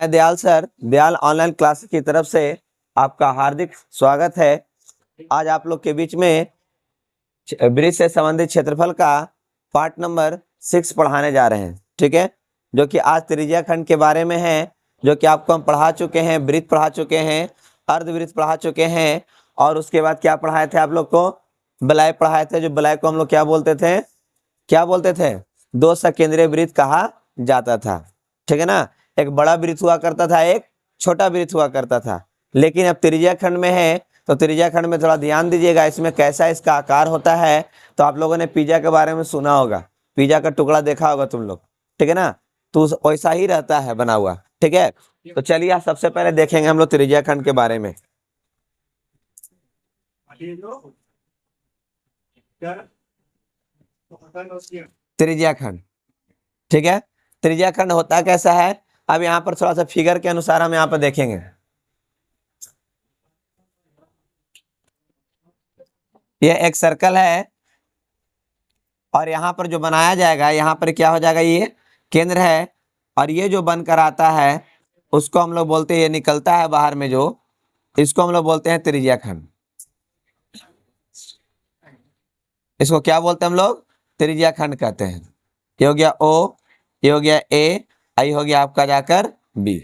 मैं Dayal sir, Dayal online classes की तरफ से आपका हार्दिक स्वागत है। आज आप लोग के बीच में वृत्त से संबंधित क्षेत्रफल का पार्ट नंबर 6 पढ़ाने जा रहे हैं, ठीक है। जो कि आज त्रिज्या खंड के बारे में है, जो कि आपको हम पढ़ा चुके हैं। वृत्त पढ़ा चुके हैं, अर्धवृत्त पढ़ा चुके हैं, और उसके बाद क्या पढ़ाए थे आप लोग को? वलय पढ़ाए थे। जो वलय को हम लोग क्या बोलते थे? क्या बोलते थे? दो सकेंद्रीय वृत्त कहा जाता था, ठीक है ना। एक बड़ा वृत्त हुआ करता था, एक छोटा वृत्त हुआ करता था। लेकिन अब त्रिज्या खंड में है, तो त्रिज्या खंड में थोड़ा ध्यान दीजिएगा, इसमें कैसा इसका आकार होता है। तो आप लोगों ने पिज्जा के बारे में सुना होगा, पिज्जा का टुकड़ा देखा होगा तुम लोग, ठीक है ना। तो वैसा ही रहता है बना हुआ, ठीक है। तो चलिए सबसे पहले देखेंगे हम लोग त्रिज्या खंड के बारे में। त्रिज्या खंड, ठीक है। त्रिज्या खंड होता कैसा है, अब यहाँ पर थोड़ा सा फिगर के अनुसार हम यहाँ पर देखेंगे। ये एक सर्कल है, और यहाँ पर जो बनाया जाएगा, यहाँ पर क्या हो जाएगा, ये केंद्र है, और ये जो बनकर आता है उसको हम लोग बोलते हैं, ये निकलता है बाहर में जो, इसको हम लोग बोलते हैं त्रिज्या खंड। इसको क्या बोलते हैं हम लोग? त्रिज्या खंड कहते हैं। ये हो गया ओ, ये हो गया ए, आई हो गया आपका जाकर बी,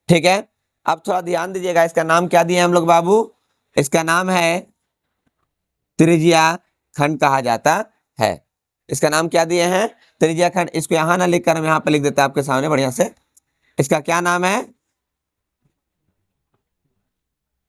ठीक है। अब थोड़ा ध्यान दीजिएगा, इसका नाम क्या दिए हम लोग बाबू? इसका नाम है त्रिज्या खंड कहा जाता है। इसका नाम क्या दिए हैं? त्रिज्या खंड। इसको यहाँ ना लिखकर हम यहाँ पे लिख देते हैं आपके सामने बढ़िया से। इसका क्या नाम है?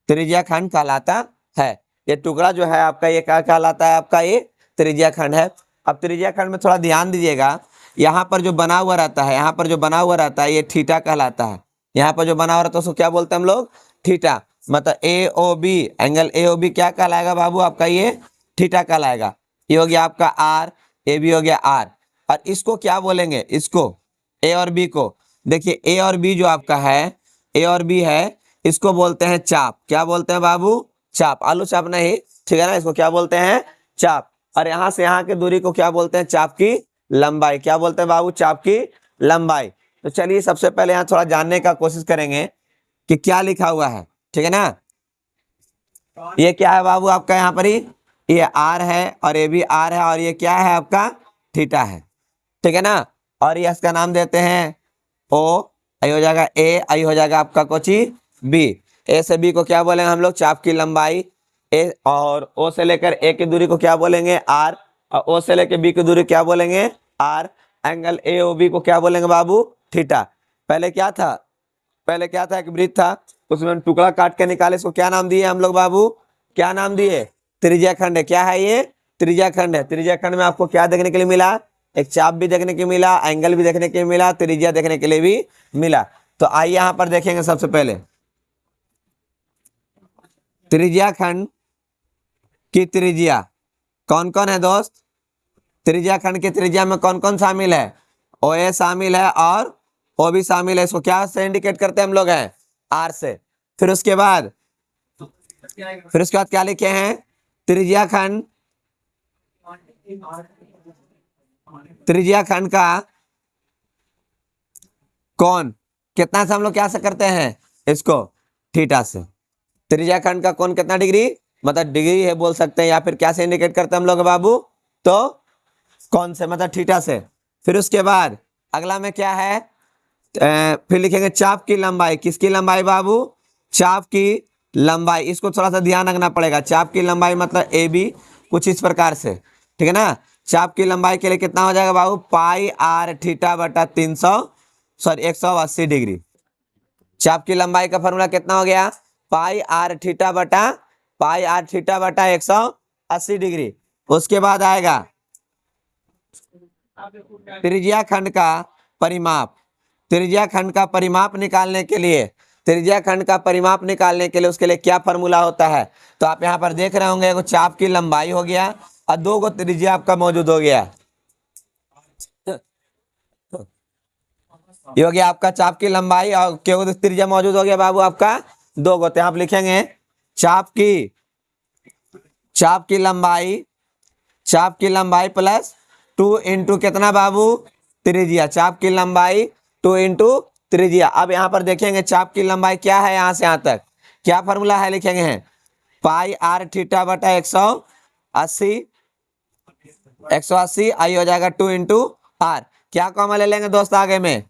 त्रिज्या खंड कहलाता है। ये टुकड़ा जो है आपका, ये क्या कहलाता है आपका? ये त्रिज्या खंड है। अब त्रिज्या खंड में थोड़ा ध्यान दीजिएगा, यहाँ पर जो बना हुआ रहता है, यहाँ पर जो बना हुआ रहता है, ये थीटा कहलाता है। यहाँ पर जो बना हुआ रहता है उसको क्या बोलते हैं हम लोग? थीटा। मतलब A O B, angle A O B क्या कहलाएगा बाबू आपका? ये थीटा कहलाएगा। ये हो गया आपका आर, ए बी हो गया आर। और इसको क्या बोलेंगे? इसको ए और बी को, देखिए ए और बी जो आपका है, ए और बी है, इसको बोलते हैं चाप। क्या बोलते हैं बाबू? चाप। आलू चाप नहीं, ठीक है ना। इसको क्या बोलते हैं? चाप। और यहाँ से यहाँ की दूरी को क्या बोलते हैं? चाप की लंबाई। क्या बोलते हैं बाबू? चाप की लंबाई। तो चलिए सबसे पहले यहाँ थोड़ा जानने का कोशिश करेंगे कि क्या लिखा हुआ है, ठीक है ना। ये क्या है बाबू आपका? यहाँ पर ही ये आर है, और ये भी आर है, और ये क्या है आपका? थीटा है, ठीक है ना। और ये इसका नाम देते हैं ओ, आई हो जाएगा ए, आई हो जाएगा आपका कोची बी। ए से बी को क्या बोलेंगे हम लोग? चाप की लंबाई। ए और ओ से लेकर ए की दूरी को क्या बोलेंगे? आर। और ओ से लेकर बी की दूरी क्या बोलेंगे? R. Angle A O B को क्या बोलेंगे बाबू? थीटा। पहले क्या था? पहले क्या था? एक वृत्त था, उसमें हम टुकड़ा काट के निकाले, इसको क्या नाम दिए हम लोग बाबू? क्या नाम दिए? त्रिज्या खंड है। क्या है ये? त्रिज्या खंड है। त्रिज्या खंड में आपको क्या देखने के लिए मिला? एक चाप भी देखने के मिला, एंगल भी देखने के लिए मिला, त्रिज्या देखने के लिए भी मिला। तो आइए यहां पर देखेंगे सबसे पहले त्रिज्या खंड की त्रिज्या कौन कौन है दोस्त? त्रिज्या खंड की त्रिज्या में कौन कौन शामिल है? ओ ए शामिल है, और ओ भी शामिल है। इसको क्या से इंडिकेट करते हैं हम लोग? हैं आर से। फिर उसके बाद क्या लिखे हैं? त्रिज्या खंड, त्रिज्या खंड का कौन कितना से हम लोग क्या से करते हैं? इसको थीटा से। त्रिज्या खंड का कौन कितना डिग्री, मतलब डिग्री है बोल सकते हैं, या फिर क्या से इंडिकेट करते हैं हम लोग बाबू? तो कौन से, मतलब थीटा से। फिर उसके बाद अगला में क्या है? फिर लिखेंगे चाप की लंबाई। किसकी लंबाई बाबू? चाप की लंबाई। इसको थोड़ा सा ध्यान रखना पड़ेगा। चाप की लंबाई मतलब ए बी, कुछ इस प्रकार से, ठीक है ना। चाप की लंबाई के लिए कितना हो जाएगा बाबू? पाई आर थीटा बटा 180 डिग्री। चाप की लंबाई का फॉर्मूला कितना हो गया? पाई आर थीटा बटा 180 डिग्री। उसके बाद आएगा त्रिज्या खंड का परिमाप। त्रिज्या खंड का परिमाप निकालने के लिए, त्रिज्या खंड का परिमाप निकालने के लिए उसके लिए क्या फॉर्मूला होता है? तो आप यहाँ पर देख रहे होंगे, एगो चाप की लंबाई हो गया, और दो गो त्रिज्या आपका मौजूद हो गया। ये हो गया आपका चाप की लंबाई, और क्यों त्रिज्या मौजूद हो गया बाबू आपका? दो गो। तो आप लिखेंगे चाप की लंबाई प्लस 2 इंटू कितना बाबू? त्रिज्या। चाप की लंबाई 2 इंटू त्रिज्या। अब यहाँ पर देखेंगे चाप की लंबाई क्या है, यहाँ से यहाँ तक क्या फॉर्मूला है, लिखेंगे हैं पाई आर थीटा बटा 180 आई हो जाएगा 2 इंटू आर। क्या कॉमा ले लेंगे दोस्त, आगे में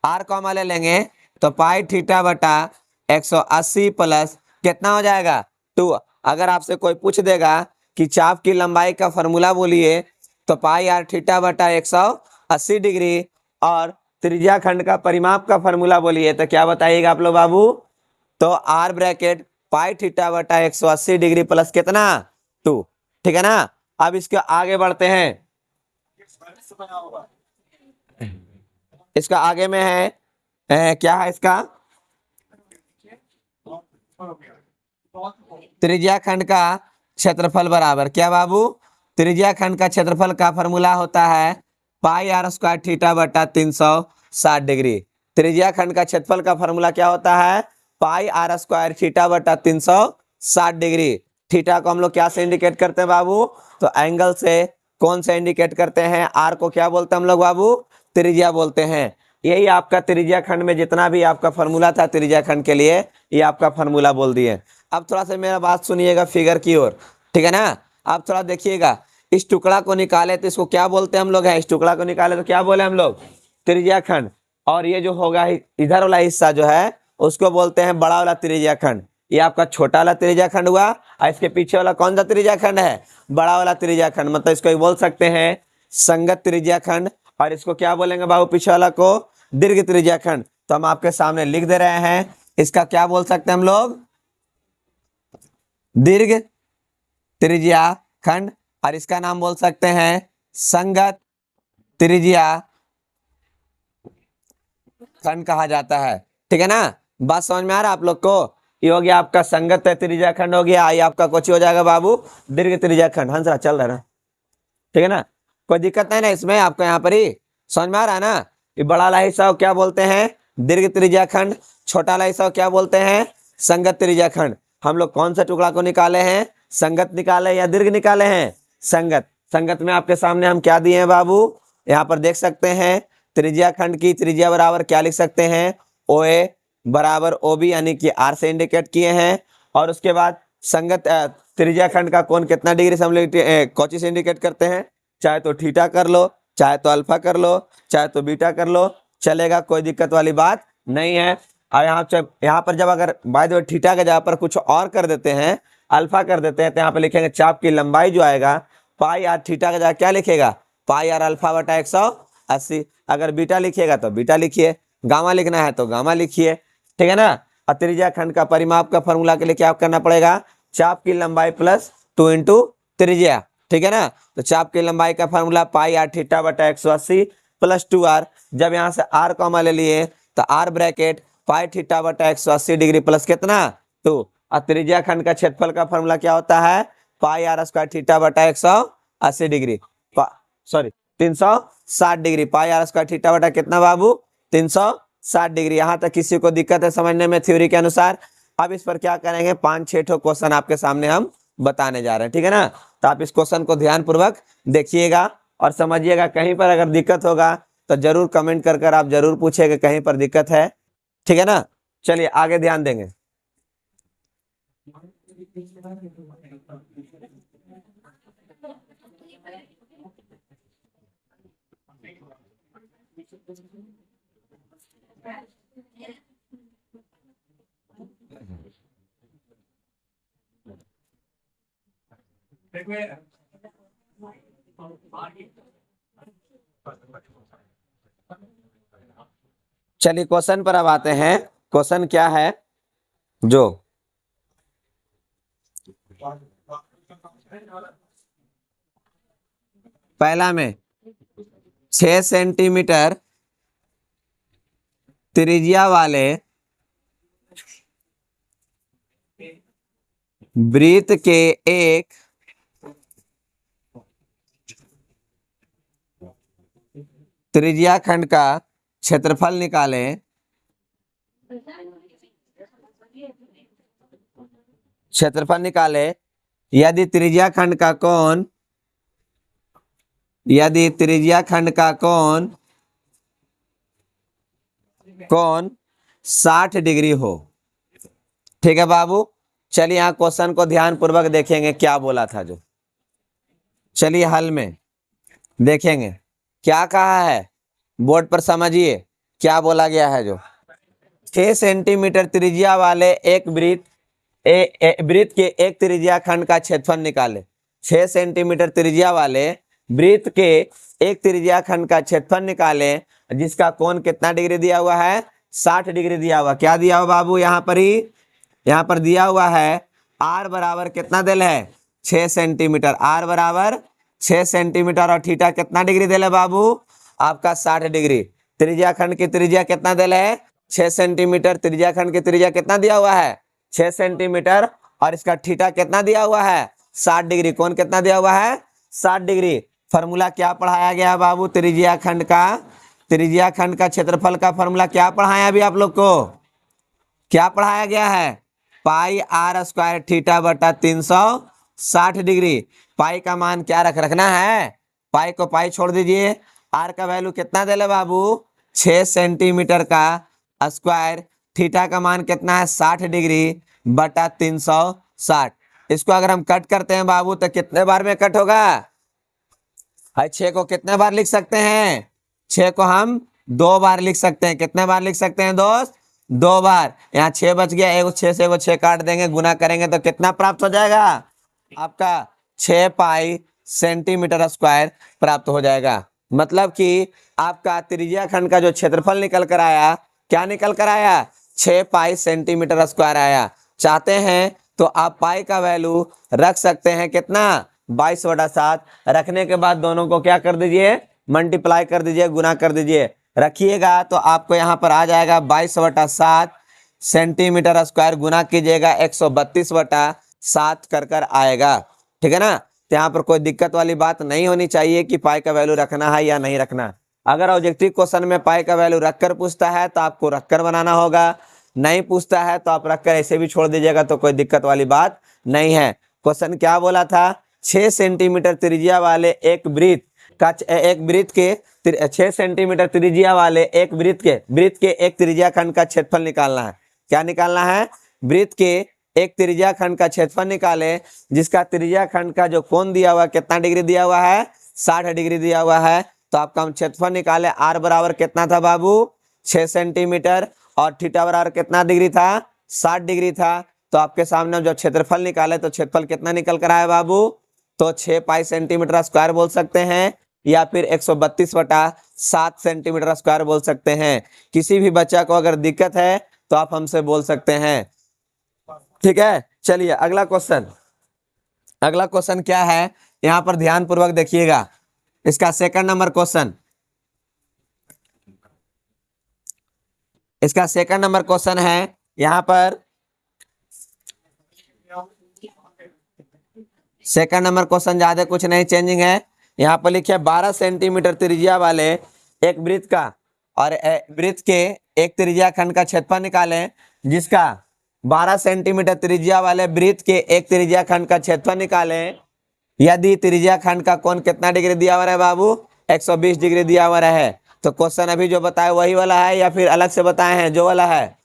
आर कॉमा ले लेंगे तो पाई थीटा बटा 180 प्लस कितना हो जाएगा 2। अगर आपसे कोई पूछ देगा कि चाप की लंबाई का फॉर्मूला बोलिए तो पाई आर थीटा बटा 180 डिग्री और त्रिज्या खंड का परिमाप का फॉर्मूला बोलिए तो क्या बताइएगा आप लोग बाबू, तो आर ब्रैकेट पाई थीटा बटा 180 डिग्री प्लस कितना 2। ठीक है ना। अब इसके आगे बढ़ते हैं, इसका आगे में है क्या है इसका त्रिज्या खंड का क्षेत्रफल बराबर क्या बाबू, त्रिज्या खंड का क्षेत्रफल का फॉर्मूला होता है पाई आर स्क्वायर थीटा बटा 360 डिग्री। त्रिज्या खंड का क्षेत्रफल का फॉर्मूला क्या होता है, पाई आर स्क्वायर थीटा बटा 360 डिग्री। थीटा को हम लोग क्या से इंडिकेट करते हैं बाबू, तो एंगल से कौन से इंडिकेट करते हैं, आर को क्या बोलते हैं हम लोग बाबू, त्रिज्या बोलते हैं। यही आपका त्रिज्या खंड में जितना भी आपका फॉर्मूला था त्रिज्या खंड के लिए, ये आपका फॉर्मूला बोल दिए। अब थोड़ा सा मेरा बात सुनिएगा फिगर की ओर, ठीक है ना। आप थोड़ा देखिएगा, इस टुकड़ा को निकाले तो इसको क्या बोलते हैं हम लोग, है इस टुकड़ा को निकाले तो क्या बोले हम लोग, त्रिज्या खंड। और ये जो होगा इधर वाला हिस्सा जो है उसको बोलते हैं बड़ा वाला त्रिज्या खंड। ये आपका छोटा वाला त्रिज्या खंड हुआ और इसके पीछे वाला कौन सा त्रिज्या खंड है, बड़ा वाला त्रिज्या खंड। मतलब इसको बोल सकते हैं संगत त्रिज्या खंड और इसको क्या बोलेंगे बाबू, पीछे वाला को दीर्घ त्रिज्या खंड। तो हम आपके सामने लिख दे रहे हैं, इसका क्या बोल सकते हैं हम लोग, दीर्घ त्रिज्या खंड और इसका नाम बोल सकते हैं संगत त्रिज्या खंड कहा जाता है। ठीक है ना, बात समझ में आ रहा है आप लोग को। ये हो गया आपका संगत त्रिज्या खंड हो गया, ये आपका कोची हो जाएगा बाबू, दीर्घ त्रिज्या खंड। हंसरा चल रहा है ना, ठीक है ना, कोई दिक्कत नहीं ना इसमें, आपको यहाँ पर ही समझ में आ रहा है ना। ये बड़ा वाला हिस्सा क्या बोलते हैं, दीर्घ त्रिज्या खंड। छोटा वाला हिस्सा क्या बोलते हैं, संगत त्रिज्या खंड। हम लोग कौन सा टुकड़ा को निकाले हैं, संगत निकाले या दीर्घ निकाले हैं, संगत। संगत में आपके सामने हम क्या दिए हैं बाबू, यहाँ पर देख सकते हैं त्रिज्या खंड की त्रिज्या बराबर क्या लिख सकते हैं, ओ ए बराबर ओ बी, यानी कि आर से इंडिकेट किए हैं। और उसके बाद संगत त्रिज्या खंड का कोण कितना डिग्री से हम लोग कौची से इंडिकेट करते हैं, चाहे तो थीटा कर लो, चाहे तो अल्फा कर लो, चाहे तो बीटा कर लो, चलेगा, कोई दिक्कत वाली बात नहीं है। और यहाँ पर जब अगर बाय द वे थीटा के जगह पर कुछ और कर देते हैं, अल्फा कर देते हैं, तो यहाँ पर लिखेंगे चाप की लंबाई जो आएगा पाई आर थीटा का जगह क्या लिखेगा, पाई आर अल्फा बटा 180। अगर बीटा लिखिएगा तो बीटा लिखिए, गामा लिखना है तो गामा लिखिए, ठीक है ना। और त्रिज्या खंड का परिमाप का फॉर्मूला के लिए क्या करना पड़ेगा, चाप की लंबाई प्लस 2 इंटू त्रिज्या। ठीक है ना, तो चाप की लंबाई का फॉर्मूला पाई आर थीटा बटा 180 प्लस 2r। जब यहाँ से r कॉमा ले लिए तो r ब्रैकेट पाई थीटा बटा 180 डिग्री प्लस कितना 2। और त्रिज्या खंड का क्षेत्रफल का फॉर्मूला क्या होता है, पाई आर स्क्वायर थीटा बटा 180 degree, sorry 360 degree. Pi R square theta बटा कितना बाबू, 360 डिग्री। यहाँ तक किसी को दिक्कत है समझने में थ्योरी के अनुसार। अब इस पर क्या करेंगे, 5-6 ठो क्वेश्चन आपके सामने हम बताने जा रहे हैं, ठीक है ना। तो आप इस क्वेश्चन को ध्यान पूर्वक देखिएगा और समझिएगा। कहीं पर अगर दिक्कत होगा तो जरूर कमेंट कर आप जरूर पूछिएगा कहीं पर दिक्कत है, ठीक है ना। चलिए आगे ध्यान देंगे। चलिए क्वेश्चन पर अब आते हैं। क्वेश्चन क्या है, जो पहला में 6 सेंटीमीटर त्रिज्या वाले वृत्त के एक त्रिज्या खंड का क्षेत्रफल निकालें। क्षेत्रफल निकाले यदि त्रिज्या खंड का कोण, यदि त्रिज्या खंड का कोण 60 डिग्री हो। ठीक है बाबू, चलिए यहाँ क्वेश्चन को ध्यान पूर्वक देखेंगे क्या बोला था जो। चलिए हल में देखेंगे क्या कहा है, बोर्ड पर समझिए क्या बोला गया है जो। 6 सेंटीमीटर त्रिज्या वाले एक वृत्त वृत्त के एक त्रिज्या खंड का क्षेत्रफल निकाले। 6 सेंटीमीटर त्रिज्या वाले वृत्त के एक त्रिज्या खंड का क्षेत्रफल निकाले, जिसका कोण कितना डिग्री दिया हुआ है, 60 डिग्री दिया हुआ। क्या दिया हुआ बाबू, यहाँ पर ही, यहाँ पर दिया हुआ है आर बराबर कितना दिल है, 6 सेंटीमीटर। आर बराबर 6 सेंटीमीटर और थीटा कितना डिग्री दिल है बाबू, आपका 60 डिग्री। त्रिज्या खंड की त्रिज्या कितना दिल है, 6 सेंटीमीटर। त्रिज्या खंड की त्रिज्या कितना दिया हुआ है, 6 सेंटीमीटर, और इसका थीटा कितना दिया हुआ है, 60 डिग्री। कौन कितना दिया हुआ है, 60 डिग्री। फॉर्मूला क्या पढ़ाया गया है बाबू, त्रिज्या खंड का, त्रिज्या खंड का क्षेत्रफल का फॉर्मूला क्या पढ़ाया अभी आप लोग को, क्या पढ़ाया गया है, पाई आर स्क्वायर थीटा बटा 360 डिग्री। पाई का मान क्या रखना है, पाई को पाई छोड़ दीजिए। आर का वैल्यू कितना दे ले बाबू, 6 सेंटीमीटर का स्क्वायर, थीटा का मान कितना है 60 डिग्री बटा 360। इसको अगर हम कट करते हैं बाबू तो कितने बार में कट होगा, 6 को कितने बार लिख सकते हैं, 6 को हम 2 बार लिख सकते हैं। कितने बार लिख सकते हैं दोस्त, 2 बार। यहाँ 6 बच गया, एगो 6 से एगो 6 काट देंगे, गुना करेंगे तो कितना प्राप्त हो जाएगा, आपका 6 पाई सेंटीमीटर स्क्वायर प्राप्त हो जाएगा। मतलब कि आपका त्रिज्या खंड का जो क्षेत्रफल निकल कर आया, क्या निकल कर आया, 6 पाई सेंटीमीटर स्क्वायर आया। चाहते हैं तो आप पाई का वैल्यू रख सकते हैं कितना, 22/7। रखने के बाद दोनों को क्या कर दीजिए, मल्टीप्लाई कर दीजिए, गुना कर दीजिए। रखिएगा तो आपको यहाँ पर आ जाएगा 22/7 सेंटीमीटर स्क्वायर, गुना कीजिएगा 132/7 कर आएगा। ठीक है ना, तो यहाँ पर कोई दिक्कत वाली बात नहीं होनी चाहिए कि पाई का वैल्यू रखना है या नहीं रखना। अगर ऑब्जेक्टिव क्वेश्चन में पाई का वैल्यू रखकर पूछता है तो आपको रखकर बनाना होगा, नहीं पूछता है तो आप रखकर ऐसे भी छोड़ दीजिएगा, तो कोई दिक्कत वाली बात नहीं है। क्वेश्चन क्या बोला था, 6 सेंटीमीटर त्रिज्या वाले एक वृत्त का, एक वृत्त के 6 सेंटीमीटर त्रिज्या वाले एक वृत्त के एक त्रिज्या खंड का क्षेत्रफल निकालना है। क्या निकालना है, वृत्त के एक त्रिज्या खंड का क्षेत्रफल निकाले, जिसका त्रिज्या खंड का जो कोण दिया हुआ कितना डिग्री दिया हुआ है, 60 डिग्री दिया हुआ है। तो आपका हम क्षेत्रफल निकाले, आर बराबर कितना था बाबू, 6 सेंटीमीटर, और थीटा बराबर कितना डिग्री था, 60 डिग्री था। तो आपके सामने जब क्षेत्रफल निकाले तो क्षेत्रफल कितना निकल कर आया बाबू, तो 6 पाई सेंटीमीटर स्क्वायर बोल सकते हैं, या फिर 132/7 सेंटीमीटर स्क्वायर बोल सकते हैं। किसी भी बच्चा को अगर दिक्कत है तो आप हमसे बोल सकते हैं। ठीक है, चलिए अगला क्वेश्चन। अगला क्वेश्चन क्या है, यहाँ पर ध्यान पूर्वक देखिएगा। इसका सेकंड नंबर क्वेश्चन, इसका सेकंड नंबर क्वेश्चन है। यहाँ पर सेकंड नंबर क्वेश्चन ज्यादा कुछ नहीं चेंजिंग है। यहाँ पर लिखिए 12 सेंटीमीटर त्रिज्या वाले एक वृत्त का, और वृत्त के एक त्रिज्या खंड का क्षेत्रफल निकालें, जिसका 12 सेंटीमीटर त्रिज्या वाले वृत्त के एक त्रिज्या खंड का क्षेत्रफल निकालें, यदि त्रिज्या खंड का कोण कितना डिग्री दिया हुआ है बाबू, 120 डिग्री दिया हुआ है। तो क्वेश्चन अभी जो बताया वही वाला है या फिर अलग से बताए हैं, जो वाला है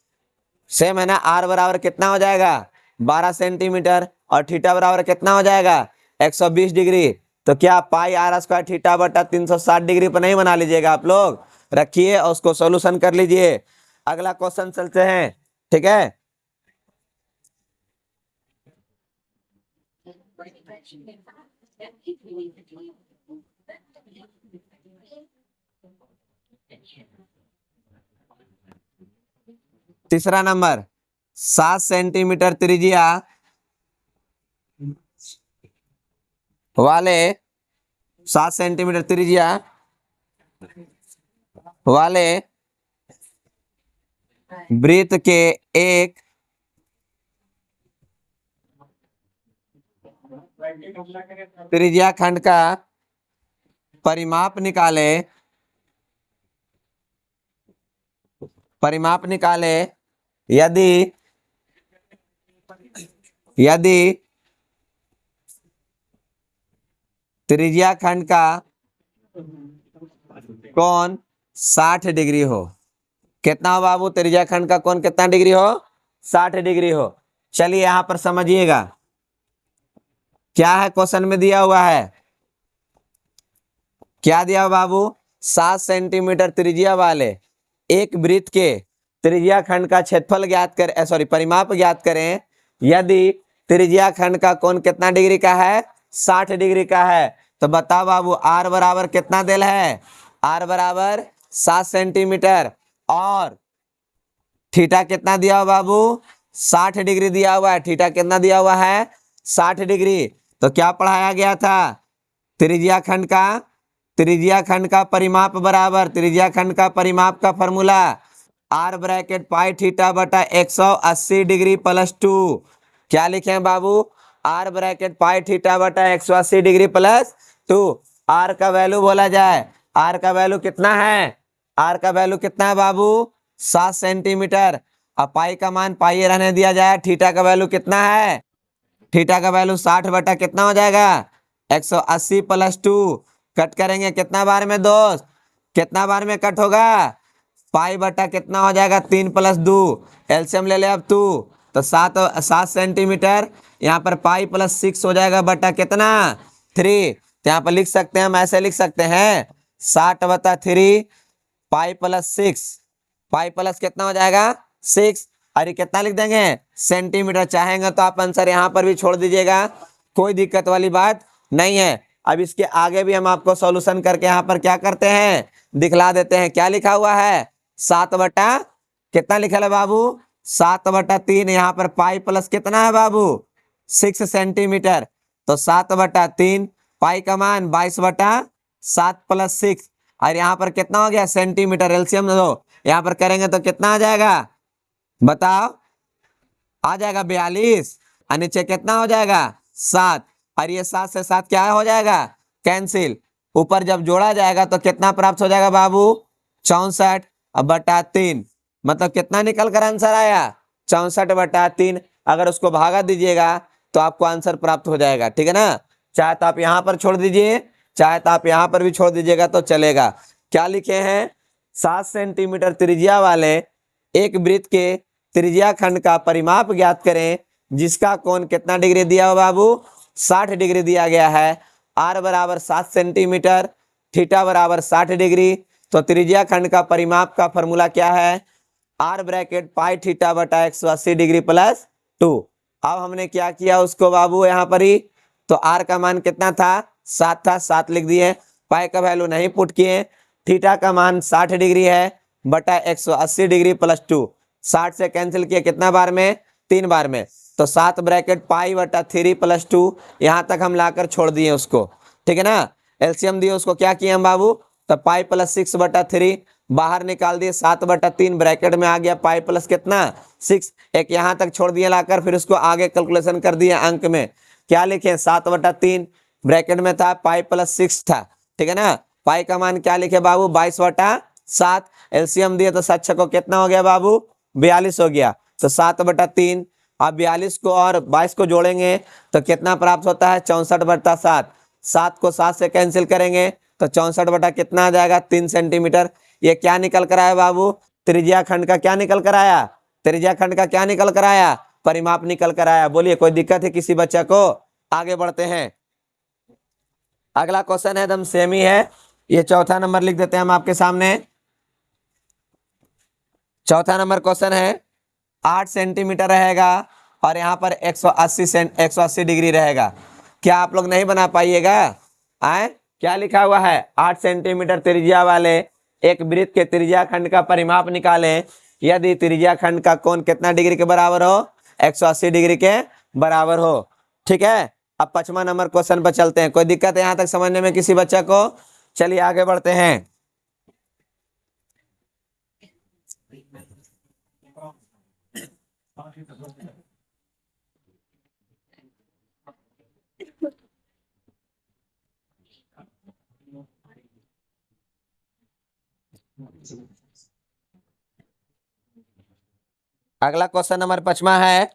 सेम है ना। आर बराबर कितना हो जाएगा, 12 सेंटीमीटर, और थीटा बराबर कितना हो जाएगा, 120 डिग्री। तो क्या पाई आर स्क्वायर थीटा बटा 360 डिग्री पर नहीं बना लीजिएगा आप लोग, रखिए और उसको सोल्यूशन कर लीजिए। अगला क्वेश्चन चलते हैं। ठीक है, तीसरा नंबर, 7 सेंटीमीटर त्रिज्या वाले, 7 सेंटीमीटर त्रिज्या वाले वृत्त के एक त्रिज्या खंड का परिमाप निकाले, परिमाप निकाले, यदि यदि त्रिज्या खंड का कोण 60 डिग्री हो। कितना हो बाबू, त्रिज्या खंड का कोण कितना डिग्री हो, 60 डिग्री हो। चलिए यहां पर समझिएगा क्या है, क्वेश्चन में दिया हुआ है, क्या दिया हुआ बाबू, 7 सेंटीमीटर त्रिज्या वाले एक वृत्त के त्रिज्या खंड का क्षेत्रफल ज्ञात कर, सॉरी परिमाप ज्ञात करें यदि त्रिज्या खंड का कोण कितना डिग्री का है, 60 डिग्री का है। तो बताओ बाबू आर बराबर कितना देल है, आर बराबर 7 सेंटीमीटर, और थीटा कितना दिया हुआ बाबू, 60 डिग्री दिया हुआ है। थीटा कितना दिया हुआ है, 60 डिग्री। तो क्या पढ़ाया गया था, त्रिज्या खंड का, त्रिज्या खंड का परिमाप बराबर, त्रिज्या खंड का परिमाप का formula R bracket pi theta बटा 180 डिग्री प्लस 2। क्या लिखे हैं बाबू, आर ब्रैकेट पाई थीटा बटा 180 डिग्री प्लस 2। आर का वैल्यू बोला जाए, आर का वैल्यू कितना है, आर का वैल्यू कितना है बाबू, 7 सेंटीमीटर। अब पाई का मान पाई रहने दिया जाए, थीटा का वैल्यू कितना है, थीटा का वैल्यू 60 बटा कितना हो जाएगा, 180 प्लस 2। कट करेंगे कितना बार में दोस्त, कितना बार में कट होगा, पाई बटा कितना हो जाएगा, 3 + 2। एलसीएम ले ले अब तू, तो 7 सेंटीमीटर, यहाँ पर पाई प्लस 6 हो जाएगा बटा कितना, 3। तो यहाँ पर लिख सकते हैं, हम ऐसे लिख सकते हैं 60/3 पाई प्लस 6, पाई प्लस कितना हो जाएगा 6, अरे कितना लिख देंगे सेंटीमीटर। चाहेंगे तो आप आंसर यहाँ पर भी छोड़ दीजिएगा, कोई दिक्कत वाली बात नहीं है। अब इसके आगे भी हम आपको सॉल्यूशन करके यहाँ पर क्या करते हैं, दिखला देते हैं। क्या लिखा हुआ है, 7 बटा कितना लिखा है बाबू, 7/3। यहाँ पर पाई प्लस कितना है बाबू, 6 सेंटीमीटर। तो 7/3 पाई का मान 22/7 + 6, और यहाँ पर कितना हो गया सेंटीमीटर, एलसीएम दो, यहाँ पर करेंगे तो कितना आ जाएगा बताओ, आ जाएगा 42, और नीचे कितना हो जाएगा 7, और ये 7 से 7 क्या हो जाएगा कैंसिल, ऊपर जब जोड़ा जाएगा तो कितना प्राप्त हो जाएगा बाबू 64/3। मतलब कितना निकल कर आंसर आया 64/3। अगर उसको भागा दीजिएगा तो आपको आंसर प्राप्त हो जाएगा, ठीक है ना। चाहे तो आप यहाँ पर छोड़ दीजिए, चाहे तो आप यहाँ पर भी छोड़ दीजिएगा तो चलेगा। क्या लिखे हैं, 7 सेंटीमीटर त्रिज्या वाले एक वृत्त के त्रिज्या खंड का परिमाप ज्ञात करें जिसका कोण कितना डिग्री दिया हो बाबू, 60 डिग्री दिया गया है। आर बराबर 7 सेंटीमीटर, थीटा बराबर 60 डिग्री। तो त्रिज्या खंड का परिमाप का फॉर्मूला क्या है, आर ब्रैकेट पाई थीटा बटा 180 डिग्री प्लस 2। अब हमने क्या किया उसको बाबू यहाँ पर ही, तो आर का मान कितना था 7 था, 7 लिख दिए, पाई का वैल्यू नहीं पुट किए, थीटा का मान 60 डिग्री है बटा 180 डिग्री प्लस 2। 60 से कैंसिल किए कितना बार में, 3 बार में। तो 7 ब्रैकेट पाई बटा 3 + 2, यहाँ तक हम लाकर छोड़ दिए उसको, ठीक है ना। एलसीएम दिए उसको, क्या किए हम बाबू, तो पाई प्लस 6/3 बाहर निकाल दिए, 7/3 ब्रैकेट में आ गया पाई प्लस कितना 6, एक यहाँ तक छोड़ दिए लाकर, फिर उसको आगे कैलकुलेशन कर दिए अंक में। क्या लिखे 7/3 ब्रैकेट में था, पाई प्लस 6 था, ठीक है ना। पाई का मान क्या लिखे बाबू 22/7। एलसीएम दिए तो 7 को कितना हो गया बाबू 42 हो गया। तो 7/3, आप 42 को और 22 को जोड़ेंगे तो कितना प्राप्त होता है 64/7। 7 को 7 से कैंसिल करेंगे तो 64 बटा कितना आ जाएगा 3 सेंटीमीटर। ये क्या निकल कर आया बाबू, त्रिज्या खंड का क्या निकल कर आया, त्रिज्या खंड का क्या निकल कर आया, परिमाप निकल कर आया। बोलिए कोई दिक्कत है किसी बच्चा को, आगे बढ़ते हैं। अगला क्वेश्चन है एकदम सेम ही है, ये चौथा नंबर लिख देते हैं हम आपके सामने। चौथा नंबर क्वेश्चन है, 8 सेंटीमीटर रहेगा और यहाँ पर 180 डिग्री रहेगा। क्या आप लोग नहीं बना पाइएगा, आए क्या लिखा हुआ है, 8 सेंटीमीटर त्रिज्या वाले एक वृत्त के त्रिज्या खंड का परिमाप निकालें यदि त्रिज्या खंड का कोण कितना डिग्री के बराबर हो, 180 डिग्री के बराबर हो, ठीक है। अब 5वां नंबर क्वेश्चन पर चलते हैं। कोई दिक्कत है यहाँ तक समझने में किसी बच्चा को, चलिए आगे बढ़ते हैं। अगला क्वेश्चन नंबर 5वां है,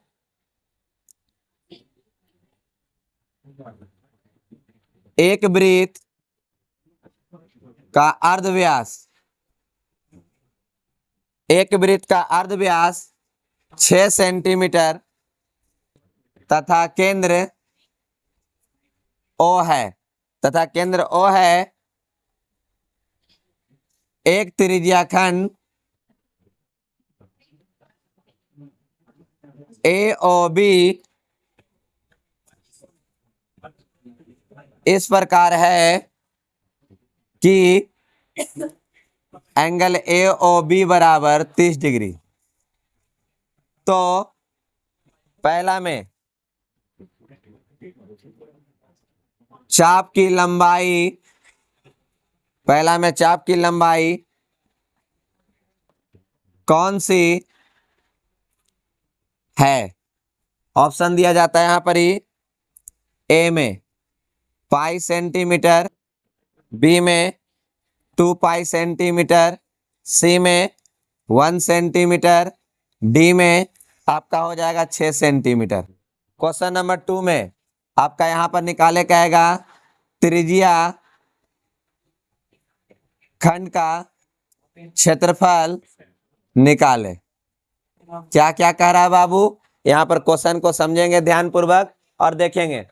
एक वृत्त का अर्धव्यास एक वृत्त का अर्ध व्यास 6 सेंटीमीटर तथा केंद्र O है, तथा केंद्र O है। एक त्रिज्या खंड AOB इस प्रकार है कि एंगल AOB बराबर 30 डिग्री। तो पहला में चाप की लंबाई, पहला में चाप की लंबाई कौन सी है? ऑप्शन दिया जाता है यहां पर ही। ए में पाई सेंटीमीटर, बी में 2 पाई सेंटीमीटर, सी में 1 सेंटीमीटर, डी में आपका हो जाएगा 6 सेंटीमीटर। क्वेश्चन नंबर 2 में आपका यहां पर निकाले कहेगा त्रिज्या खंड का क्षेत्रफल निकाले। क्या क्या कह रहा है बाबू? यहां पर क्वेश्चन को समझेंगे ध्यान पूर्वक और देखेंगे।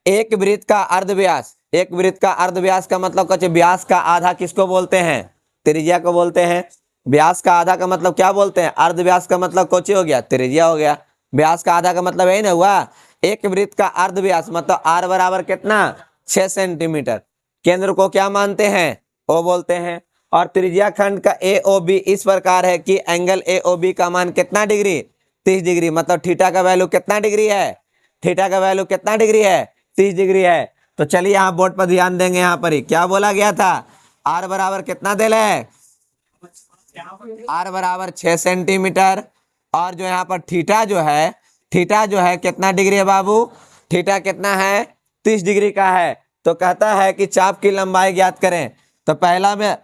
एक वृत्त का अर्धव्यास, एक वृत्त का अर्धव्यास का मतलब कुछ व्यास का आधा किसको बोलते हैं? त्रिज्या को बोलते हैं। व्यास का आधा का मतलब क्या बोलते हैं? अर्धव्यास का मतलब कुछ हो गया, त्रिज्या हो गया। व्यास का आधा का मतलब यही ना हुआ। एक वृत्त का अर्धव्यास मतलब आर बराबर कितना? 6 सेंटीमीटर। केंद्र को क्या मानते हैं? ओ बोलते हैं। और त्रिज्या खंड का AOB इस प्रकार है कि एंगल AOB का मान कितना डिग्री? 30 डिग्री। मतलब थीटा का वैल्यू कितना डिग्री है? थीटा का वैल्यू कितना डिग्री है? 30 डिग्री है। तो चलिए यहाँ बोर्ड पर ध्यान देंगे। यहाँ पर ही क्या बोला गया था? आर बराबर कितना देला है? आर बराबर 6 सेंटीमीटर। और जो यहाँ पर थीटा जो है, थीटा जो है कितना डिग्री है बाबू? थीटा कितना है? 30 डिग्री का है। तो कहता है कि चाप की लंबाई ज्ञात करें। तो पहला में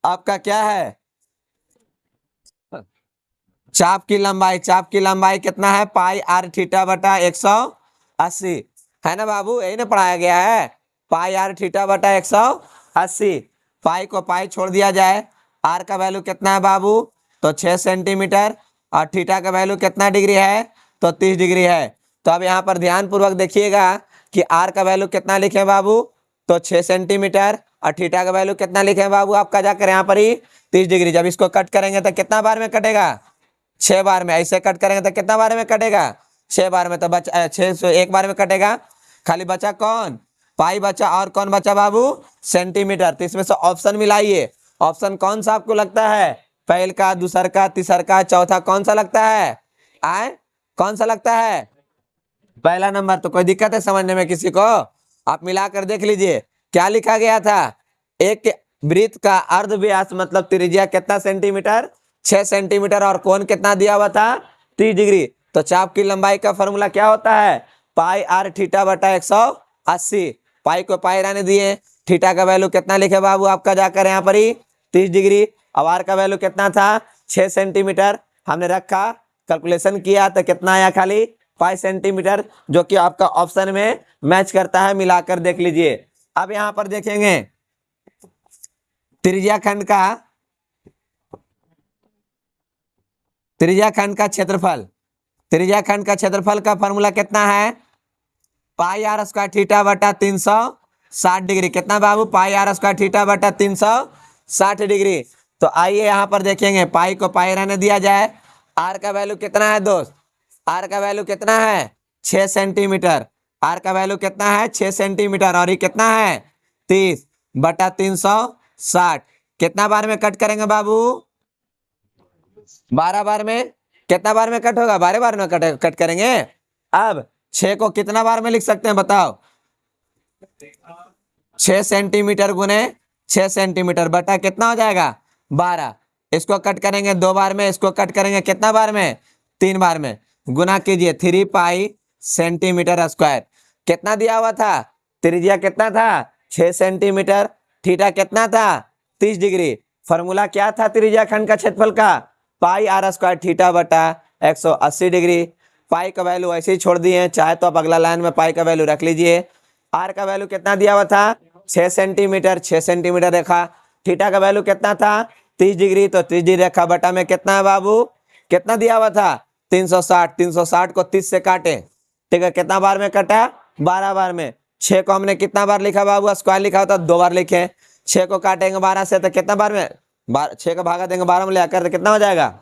आपका क्या है? चाप की लंबाई, चाप की लंबाई कितना है? पाई आर थीटा बटा 180 है ना बाबू? यही ना पढ़ाया गया है, पाई आर थीटा बटा 180। पाई को पाई छोड़ दिया जाए। आर का वैल्यू कितना है बाबू? तो 6 सेंटीमीटर। और थीटा का वैल्यू कितना डिग्री है? तो 30 डिग्री है। तो अब यहाँ पर ध्यान पूर्वक देखिएगा कि आर का वैल्यू कितना लिखे बाबू? तो 6 सेंटीमीटर। और थीटा का वैल्यू कितना लिखे बाबू आपका? जाकर यहाँ पर ही 30 डिग्री। जब इसको कट करेंगे तो कितना बार में कटेगा? 6 बार में। ऐसे कट करेंगे तो कितना बार में कटेगा? 6 बार में। तो बचा 6 से 1 बार में कटेगा। खाली बचा कौन? पाई बचा। और कौन बचा बाबू? सेंटीमीटर। तो इसमें से ऑप्शन मिलाइए। ऑप्शन कौन सा आपको लगता है? पहल का, दूसर का, तीसर का, चौथा कौन सा लगता है? आए कौन सा लगता है? पहला नंबर। तो कोई दिक्कत है समझने में किसी को? आप मिलाकर देख लीजिए क्या लिखा गया था। एक वृत्त का अर्धव्यास मतलब त्रिज्या कितना सेंटीमीटर? 6 सेंटीमीटर। और कोण कितना दिया हुआ था? 30 डिग्री। तो चाप की लंबाई का फॉर्मूला क्या होता है? पाई आर थीटा बटा 180। पाई को पाई रहने दिए। थीटा का वैल्यू कितना लिखे बाबू आपका? जाकर यहाँ पर ही 30 डिग्री। अब आर का वैल्यू कितना था? 6 सेंटीमीटर। हमने रखा, कैलकुलेशन किया तो कितना आया? खाली 5 सेंटीमीटर, जो कि आपका ऑप्शन में मैच करता है। मिलाकर देख लीजिए। अब यहाँ पर देखेंगे त्रिज्या खंड का, त्रिज्या खंड का क्षेत्रफल। त्रिज्या खंड का क्षेत्रफल का फॉर्मूला कितना है? पाई आर स्क्वायर थीटा बटा 360 डिग्री। कितना बाबू? पाई आर स्क्वायर थीटा बटा 360 डिग्री। तो आइए यहाँ पर देखेंगे, पाई को पाई रहने दिया जाए। आर का वैल्यू कितना है दोस्त? आर का वैल्यू कितना है? 6 सेंटीमीटर। आर का वैल्यू कितना है? 6 सेंटीमीटर। और ये कितना है? 30 बटा 360। कितना बार में कट करेंगे बाबू? 12 बार में। कितना बार में कट होगा? 12 बार में कट करेंगे। अब 6 को कितना बार में लिख सकते हैं बताओ? 6 सेंटीमीटर गुने 6 सेंटीमीटर बटा कितना हो जाएगा? 12। इसको कट करेंगे 2 बार में। इसको कट करेंगे कितना बार में? 3 बार में। गुना कीजिए 3 पाई सेंटीमीटर स्क्वायर। कितना दिया हुआ था? त्रिज्या कितना था? 6 सेंटीमीटर। थीटा कितना था? 30 डिग्री। फॉर्मूला क्या था त्रिज्या खंड का क्षेत्रफल का? पाई आर स्क्वायर थीटा बटा 180 डिग्री। पाई का वैल्यू ऐसे ही छोड़ दिए, चाहे तो आप अगला लाइन में पाई का वैल्यू रख लीजिए। आर का वैल्यू कितना दिया हुआ था? 6 सेंटीमीटर। 6 सेंटीमीटर रखा। थीटा का वैल्यू कितना था? 30 डिग्री, तो 30 डिग्री रेखा बटा में कितना है बाबू, कितना दिया हुआ था 360, 360 को 30 से काटे, ठीक है, कितना बार में कटा, 12 बार में। 6 को हमने कितना बार लिखा बाबू, स्क्वायर लिखा होता 2 बार लिखे, 6 को काटेंगे 12 से तो कितना बार में, 6 का भागा देंगे 12 में लेकर तो कितना हो जाएगा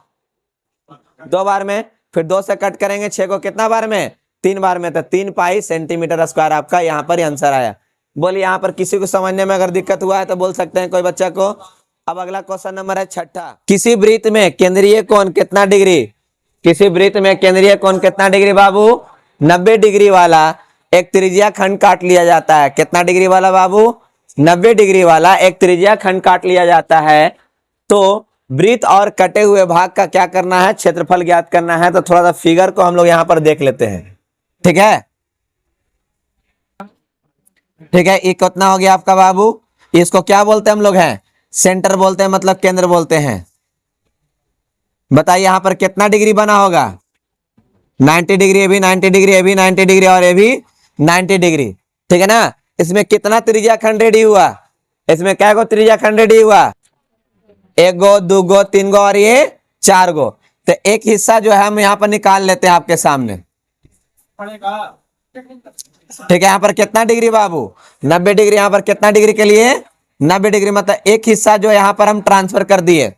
2 बार में। फिर 2 से कट करेंगे 6 को कितना बार में, 3 बार में, तो 3 पाई सेंटीमीटर स्क्वायर आपका यहाँ पर आंसर आया। बोलिए यहाँ पर किसी को समझने में अगर दिक्कत हुआ है तो बोल सकते हैं कोई बच्चा को। अब अगला क्वेश्चन नंबर है 6ठा, किसी वृत्त में केंद्रीय कोण कितना डिग्री, किसी वृत्त में केंद्रीय कोण कितना डिग्री बाबू, 90 डिग्री वाला एक त्रिज्या खंड काट लिया जाता है। कितना डिग्री वाला बाबू, 90 डिग्री वाला एक त्रिज्या खंड काट लिया जाता है। तो वृत्त और कटे हुए भाग का क्या करना है, क्षेत्रफल ज्ञात करना है। तो थोड़ा सा फिगर को हम लोग यहाँ पर देख लेते हैं, ठीक है, ठीक है। ये कितना हो गया आपका बाबू, इसको क्या बोलते हैं हम लोग हैं, सेंटर बोलते हैं, मतलब केंद्र बोलते हैं। बताइए यहाँ पर कितना डिग्री बना होगा, 90 डिग्री, ये भी 90 डिग्री, ये भी 90 डिग्री और ये भी 90 डिग्री, ठीक है ना। इसमें कितना त्रिज्या खंड रेडी हुआ, इसमें क्या गो त्रिज्या खंड रेडी हुआ, 1 गो 2 गो 3 गो और ये 4 गो। तो एक हिस्सा जो है हम यहाँ पर निकाल लेते हैं आपके सामने, ठीक है। यहाँ पर कितना डिग्री बाबू, 90 डिग्री, यहाँ पर कितना डिग्री के लिए 90 डिग्री, मतलब एक हिस्सा जो यहाँ पर हम ट्रांसफर कर दिए,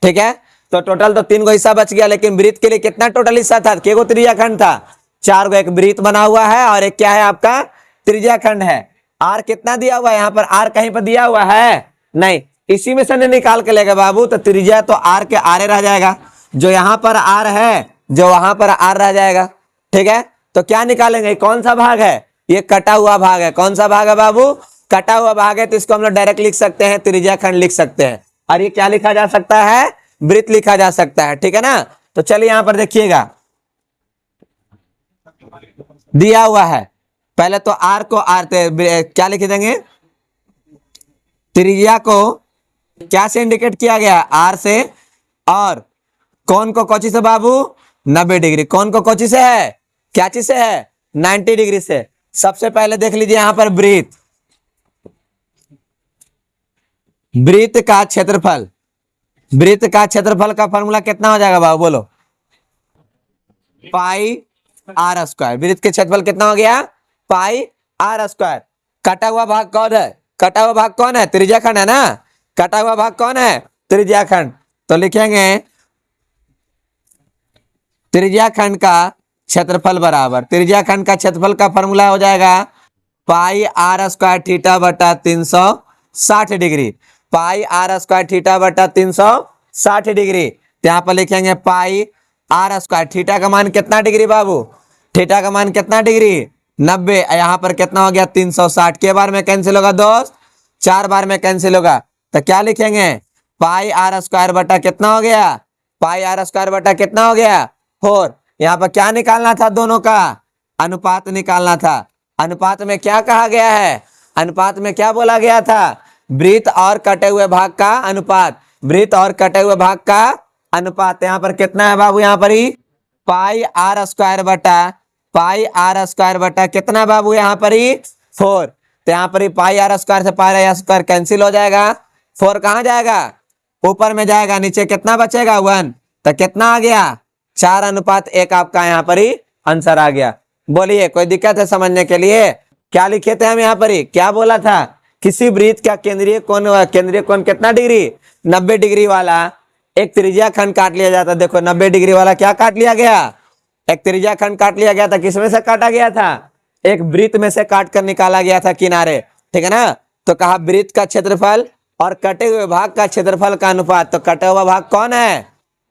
ठीक है। तो टोटल तो 3 गो हिस्सा बच गया, लेकिन वृत्त के लिए कितना टोटल हिस्सा था, के गो त्रिज्या खंड था, 4 गो। एक वृत्त बना हुआ है और एक क्या है आपका त्रिज्या खंड है। आर कितना दिया हुआ है, यहाँ पर आर कहीं पर दिया हुआ है नहीं, इसी में से निकाल के लेगा बाबू। तो त्रिज्या तो आर के आरे रह जाएगा, जो यहाँ पर आर है जो वहां पर आर रह जाएगा, ठीक है। तो क्या निकालेंगे, कौन सा भाग है, ये कटा हुआ भाग है। कौन सा भाग है बाबू, कटा हुआ भाग है। तो इसको हम लोग डायरेक्ट लिख सकते हैं, त्रिज्या खंड लिख सकते हैं। और ये क्या लिखा जा सकता है, वृत्त लिखा जा सकता है, ठीक है ना। तो चलिए यहां पर देखिएगा, दिया हुआ है, पहले तो आर को आर क्या लिख देंगे, त्रिज्या को क्या से इंडिकेट किया गया, आर से, और कौन को कौची से बाबू, 90 डिग्री। कौन को कौची से है, क्या चीज से है, 90 डिग्री से। सबसे पहले देख लीजिए यहां पर वृत्त, वृत्त का क्षेत्रफल, वृत्त का क्षेत्रफल का फॉर्मूला कितना हो जाएगा बाबू, बोलो, पाई आर स्क्वायर। वृत्त के क्षेत्रफल कितना हो गया, पाई आर स्क्वायर। कटा हुआ भाग कौन है, कटा हुआ भाग कौन है, त्रिज्या खंड है ना, कटा हुआ भाग कौन है, त्रिज्या खंड। तो लिखेंगे त्रिज्या खंड का क्षेत्रफल बराबर, त्रिज्या खंड का क्षेत्रफल का फॉर्मूला हो जाएगा पाई आर स्क्वायर थीटा बटा 360 degree, pi R square theta बटा 360 डिग्री। तो यहाँ पर लिखेंगे पाई आर स्क्वायर, थीटा का मान कितना डिग्री बाबू, थीटा का मान कितना डिग्री 90, यहाँ पर कितना हो गया 360, के बार में कैंसिल होगा दोस्त, 4 बार में कैंसिल होगा। तो क्या लिखेंगे, पाई आर स्क्वायर बटा कितना हो गया, पाई आर स्क्वायर बटा कितना हो गया 4। यहाँ पर क्या निकालना था, दोनों का अनुपात निकालना था। अनुपात में क्या कहा गया है, अनुपात में क्या बोला गया था, वृत्त और कटे हुए भाग का अनुपात, वृत्त और कटे हुए भाग का अनुपात। यहाँ पर कितना है बाबू, यहाँ पर ही पाई आर स्क्वायर बटा, पाई आर स्क्वायर बटा कितना बाबू, यहाँ पर ही 4। तो यहाँ पर ही पाई आर स्क्वायर से पाई आर स्क्वायर कैंसिल हो जाएगा, 4 कहाँ जाएगा, ऊपर में जाएगा, नीचे कितना बचेगा 1। तो कितना आ गया 4:1 आपका यहाँ पर ही आंसर आ गया। बोलिए कोई दिक्कत है समझने के लिए, क्या लिखे थे हम यहाँ पर ही, क्या बोला था, किसी वृत्त का केंद्रीय कोण कितना डिग्री, 90 डिग्री वाला एक त्रिज्या खंड काट लिया जाता। देखो 90 डिग्री वाला क्या काट लिया गया, एक त्रिज्या खंड काट लिया गया था। किसमें से काटा गया था, एक वृत्त में से काट कर निकाला गया था किनारे, ठीक है ना। तो कहा वृत्त का क्षेत्रफल और कटे हुए भाग का क्षेत्रफल का अनुपात। तो कटा हुआ भाग कौन है,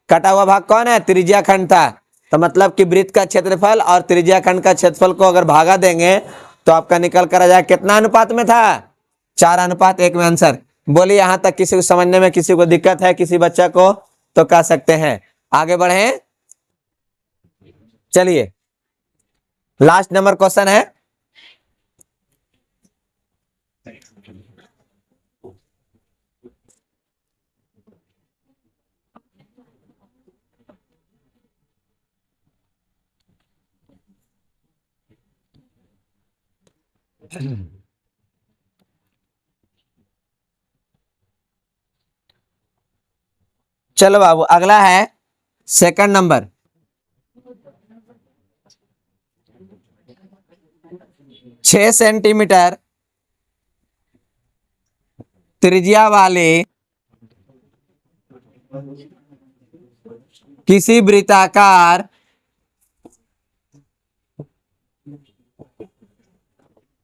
कटा हुआ भाग कौन है, त्रिज्या खंड था। तो मतलब कि वृत्त का क्षेत्रफल और त्रिज्या खंड का क्षेत्रफल को अगर भागा देंगे तो आपका निकल कर आ जाए कितना अनुपात में था, 4:1 में आंसर। बोलिए यहां तक किसी को समझने में किसी को दिक्कत है, किसी बच्चा को तो कह सकते हैं। आगे बढ़े, चलिए लास्ट नंबर क्वेश्चन है, चलो बाबू अगला है सेकंड नंबर। छह सेंटीमीटर त्रिज्या वाले किसी वृत्ताकार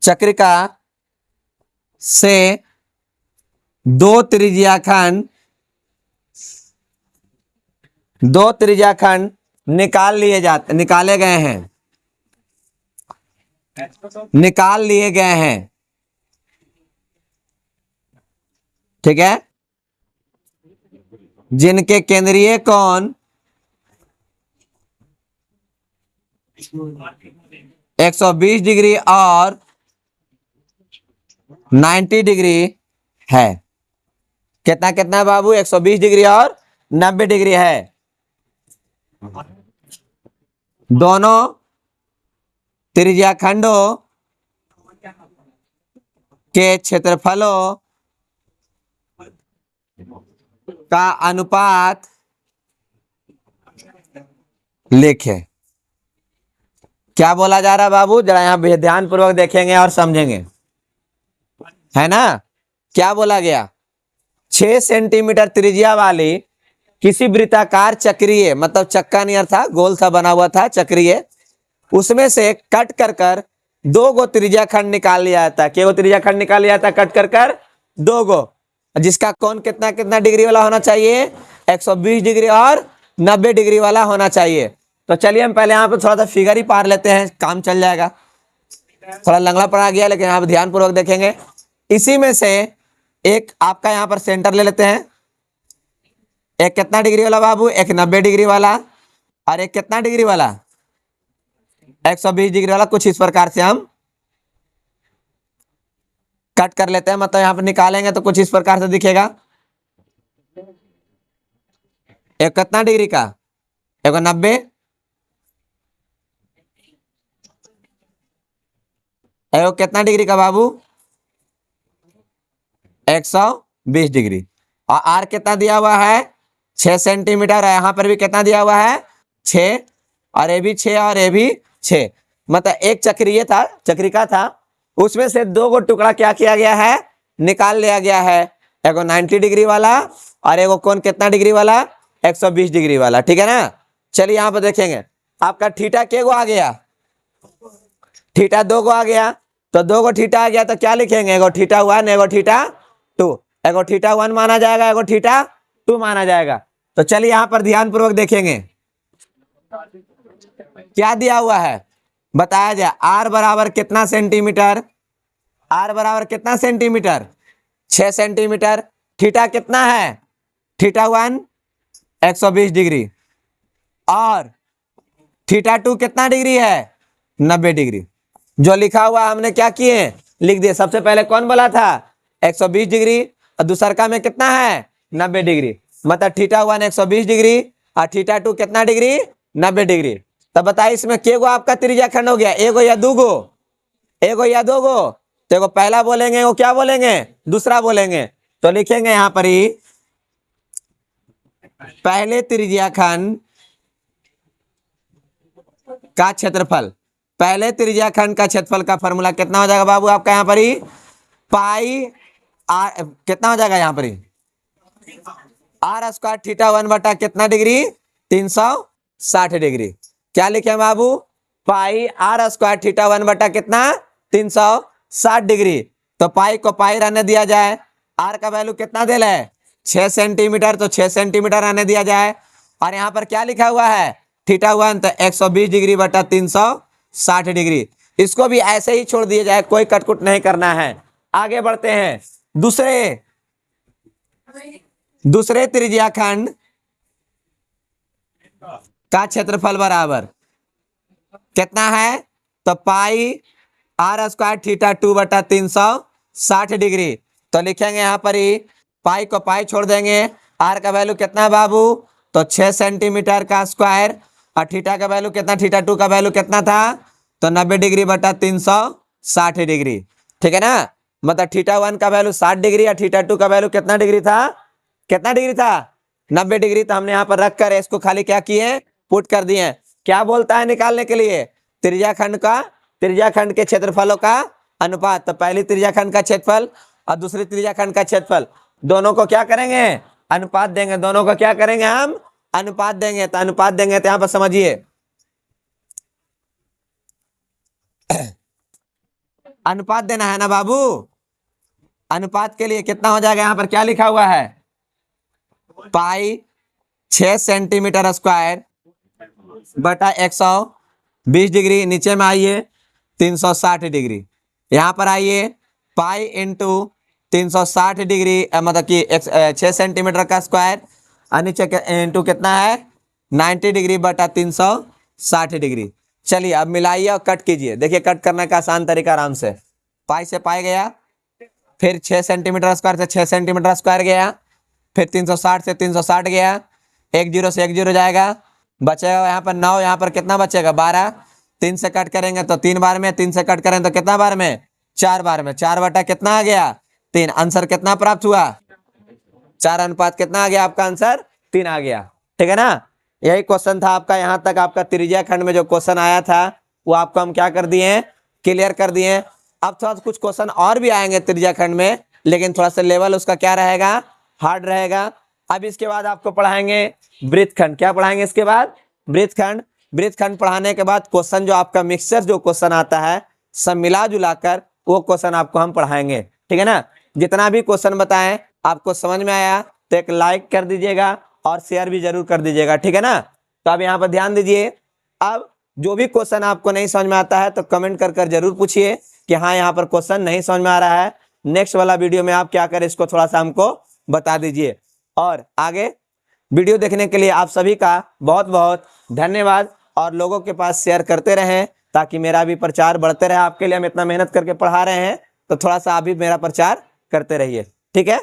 चक्रिका से दो त्रिज्याखंड निकाले गए हैं, निकाल लिए गए हैं। ठीक है, जिनके केंद्रीय कोण 120 डिग्री और 90 डिग्री है। कितना कितना बाबू? 120 डिग्री और 90 डिग्री है। दोनों त्रिज्याखंडों के क्षेत्रफलों का अनुपात लिखें। क्या बोला जा रहा है बाबू? जरा यहां पे ध्यान पूर्वक देखेंगे और समझेंगे, है ना। क्या बोला गया? 6 सेंटीमीटर त्रिज्या वाली किसी वृत्ताकार चक्रीय, मतलब चक्का नियर था, गोल सा बना हुआ था चक्रीय, उसमें से कट कर 2 गो त्रिज्याखंड निकाल लिया जाता है। क्या त्रिज्याखंड निकाल लिया जाता है? कट कर 2 गो, जिसका कोण कितना कितना डिग्री वाला होना चाहिए? 120 डिग्री और 90 डिग्री वाला होना चाहिए। तो चलिए हम पहले यहाँ पे थोड़ा सा फिगर ही पार लेते हैं, काम चल जाएगा। थोड़ा लंगड़ा पड़ा गया, लेकिन यहाँ पे ध्यान पूर्वक देखेंगे। इसी में से एक आपका यहाँ पर सेंटर ले लेते हैं। एक कितना डिग्री वाला बाबू? एक 90 डिग्री वाला, और एक कितना डिग्री वाला? 120 डिग्री वाला। कुछ इस प्रकार से हम कट कर लेते हैं, मतलब यहाँ पर निकालेंगे तो कुछ इस प्रकार से दिखेगा। एक कितना डिग्री का? एक 90, एक कितना डिग्री का बाबू? 120 डिग्री। और आर कितना दिया हुआ है? 6 सेंटीमीटर है। यहां पर भी कितना दिया हुआ है? 6, और ये भी 6 और ये भी 6। मतलब एक चक्रीय था, चक्रिका था, उसमें से 2 गो टुकड़ा क्या किया गया है? निकाल लिया गया है। एगो 90 डिग्री वाला और एगो कोण कितना डिग्री वाला? 120 डिग्री वाला। ठीक है ना। चलिए यहाँ पर देखेंगे, आपका थीटा के गो आ गया? थीटा 2 गो आ गया। तो 2 गो थीटा आ गया तो क्या लिखेंगे? एगो थीटा 1, एगो थीटा 2। एगो थीटा 1 माना जाएगा, एगो थीटा 2 माना जाएगा। तो चलिए यहाँ पर ध्यान पूर्वक देखेंगे, क्या दिया हुआ है बताया जाए। आर बराबर कितना सेंटीमीटर? आर बराबर कितना सेंटीमीटर? 6 सेंटीमीटर। थीटा कितना है? थीटा 1 120 डिग्री, और थीटा 2 कितना डिग्री है? 90 डिग्री। जो लिखा हुआ हमने क्या किए? लिख दिए। सबसे पहले कौन बोला था? 120 डिग्री, और दूसरा में कितना है? 90 डिग्री। मतलब थीटा 1 120 डिग्री और थीटा 2 कितना डिग्री? 90 डिग्री। तब बताइए इसमें के गो आपका त्रिज्याखंड हो गया? एगो या 2 गो? एगो या 2 गो? तो एगो पहला बोलेंगे, वो क्या बोलेंगे? दूसरा बोलेंगे। तो लिखेंगे यहां पर ही पहले त्रिज्याखंड का क्षेत्रफल। पहले त्रिज्याखंड का क्षेत्रफल का फॉर्मूला कितना हो जाएगा बाबू आपका? यहाँ पर ही पाई आर कितना हो जाएगा? यहाँ पर ही आर स्क्वायर थीटा 1 बटा कितना डिग्री? 360 डिग्री। क्या लिखे बाबू? पाई आर स्क्वायर थीटा 1 बटा कितना? 360 डिग्री। तो पाई को पाई रहने दिया जाए। आर का वैल्यू कितना दे है? 6 सेंटीमीटर। तो 6 सेंटीमीटर रहने दिया जाए। और यहाँ पर क्या लिखा हुआ है? थीटा 1 तो 120 डिग्री बटा 360 डिग्री। इसको भी ऐसे ही छोड़ दिया जाए, कोई कटकुट नहीं करना है। आगे बढ़ते हैं। दूसरे त्रिज्याखंड का क्षेत्रफल बराबर कितना है? तो पाई आर स्क्वायर थीटा 2 बटा 360 डिग्री। तो लिखेंगे यहाँ पर ही पाई को पाई छोड़ देंगे। आर का वैल्यू कितना है बाबू? तो 6 सेंटीमीटर का स्क्वायर, और थीटा का वैल्यू कितना? थीटा 2 का वैल्यू कितना था? तो 90 डिग्री बटा 360 डिग्री। ठीक है ना। मतलब थीटा 1 का वैल्यू 60 डिग्री और थीटा 2 का वैल्यू कितना डिग्री था? कितना डिग्री था? 90 डिग्री तो हमने यहाँ पर रख कर इसको खाली क्या किए, पुट कर दिए। क्या बोलता है निकालने के लिए, त्रिज्या खंड के क्षेत्रफलों का अनुपात। तो पहली त्रिज्या खंड का क्षेत्रफल और दूसरी त्रिज्या खंड का क्षेत्रफल, दोनों को क्या करेंगे, अनुपात देंगे। दोनों को क्या करेंगे हम, अनुपात देंगे। तो अनुपात देंगे तो यहाँ पर समझिए, अनुपात देना है ना बाबू। अनुपात के लिए कितना हो जाएगा, यहाँ पर क्या लिखा हुआ है, पाई 6 सेंटीमीटर स्क्वायर बटा 120 डिग्री। नीचे में आइए 360 डिग्री, यहाँ पर आइए पाई इंटू 360 डिग्री, मतलब कि 6 सेंटीमीटर का स्क्वायर, और नीचे इंटू कितना है 90 डिग्री बटा 360 डिग्री। चलिए अब मिलाइए और कट कीजिए। देखिए कट करने का आसान तरीका, आराम से पाई से पाई गया, फिर 6 सेंटीमीटर स्क्वायर से 6 सेंटीमीटर स्क्वायर गया, फिर 360 से 360 गया, 1 जीरो से 1 जीरो जाएगा, बचेगा यहाँ पर 9, यहाँ पर कितना बचेगा 12। 3 से कट करेंगे तो 3 बार में, 3 से कट करें तो कितना बार में, 4 बार में। 4 बटा कितना आ गया 3। आंसर कितना प्राप्त हुआ, 4 अनुपात कितना आ गया, आपका आंसर 3 आ गया। ठीक है ना, यही क्वेश्चन था आपका। यहाँ तक आपका त्रिज्या खंड में जो क्वेश्चन आया था वो आपको हम क्या कर दिए, क्लियर कर दिए। अब थोड़ा कुछ क्वेश्चन और भी आएंगे त्रिज्या खंड में, लेकिन थोड़ा सा लेवल उसका क्या रहेगा, हार्ड रहेगा। अब इसके बाद आपको पढ़ाएंगे वृत्तखंड। क्या पढ़ाएंगे इसके बाद, वृत्तखंड। वृत्तखंड पढ़ाने के बाद क्वेश्चन जो आपका मिक्सचर जो क्वेश्चन आता है, सब मिला जुला कर वो क्वेश्चन आपको हम पढ़ाएंगे। ठीक है ना, जितना भी क्वेश्चन बताएं आपको समझ में आया तो एक लाइक कर दीजिएगा और शेयर भी जरूर कर दीजिएगा। ठीक है ना, तो अब यहाँ पर ध्यान दीजिए। अब जो भी क्वेश्चन आपको नहीं समझ में आता है तो कमेंट कर जरूर पूछिए कि हाँ यहाँ पर क्वेश्चन नहीं समझ में आ रहा है। नेक्स्ट वाला वीडियो में आप क्या करें, इसको थोड़ा सा हमको बता दीजिए। और आगे वीडियो देखने के लिए आप सभी का बहुत बहुत धन्यवाद, और लोगों के पास शेयर करते रहें ताकि मेरा भी प्रचार बढ़ते रहे। आपके लिए हम इतना मेहनत करके पढ़ा रहे हैं, तो थोड़ा सा आप भी मेरा प्रचार करते रहिए। ठीक है।